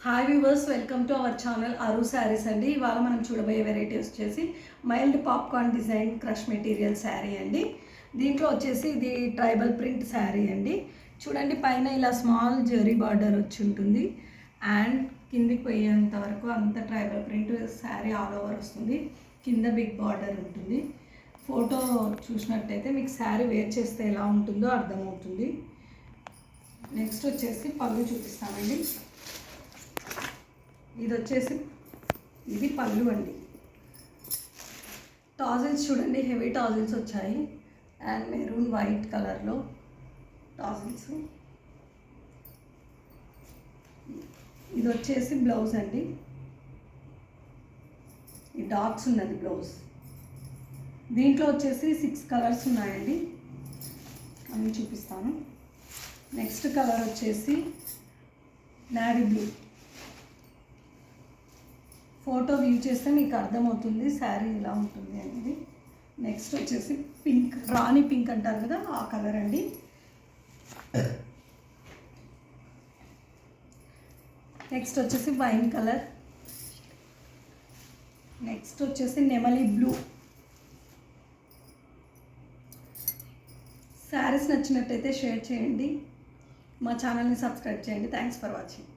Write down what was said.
Hi viewers, welcome to our channel అరు శారీస్ అండి. ఇవాళ మనం చూడబోయే వెరైటీ వచ్చేసి mild popcorn design crush material sari అండి. దీంట్లో వచ్చేసి ఇది ట్రైబల్ ప్రింట్ శారీ అండి. చూడండి, పైన ఇలా స్మాల్ జరీ బార్డర్ వచ్చి ఉంటుంది అండ్ కిందికి పోయేంత వరకు అంత tribal print sari all over వస్తుంది. కింద బిగ్ బార్డర్ ఉంటుంది. ఫోటో చూసినట్టయితే మీకు శారీ వేర్ చేస్తే ఎలా ఉంటుందో అర్థమవుతుంది. నెక్స్ట్ వచ్చేసి పళ్ళు చూపిస్తామండి. ఇది పళ్ళు అండి. టాజిల్స్ చూడండి, హెవీ టాజిల్స్ వచ్చాయి అండ్ మెరూన్ వైట్ కలర్లో టాజిల్స్. ఇది వచ్చేసి బ్లౌజ్ అండి. ఈ డాట్స్ ఉన్నది బ్లౌజ్. దీంట్లో వచ్చేసి 6 కలర్స్ ఉన్నాయండి, అన్నీ చూపిస్తాను. నెక్స్ట్ కలర్ వచ్చేసి నావీ బ్లూ. ఫోటో వ్యూ చేస్తే మీకు అర్థమవుతుంది శారీ ఎలా ఉంటుంది అనేది. నెక్స్ట్ వచ్చేసి పింక్, రాణి పింక్ అంటారు కదా, ఆ కలర్ అండి. నెక్స్ట్ వచ్చేసి వైన్ కలర్. నెక్స్ట్ వచ్చేసి నెమలి బ్లూ. శారీస్ నచ్చినట్టయితే షేర్ చేయండి, మా ఛానల్ని సబ్స్క్రైబ్ చేయండి. Thanks for watching.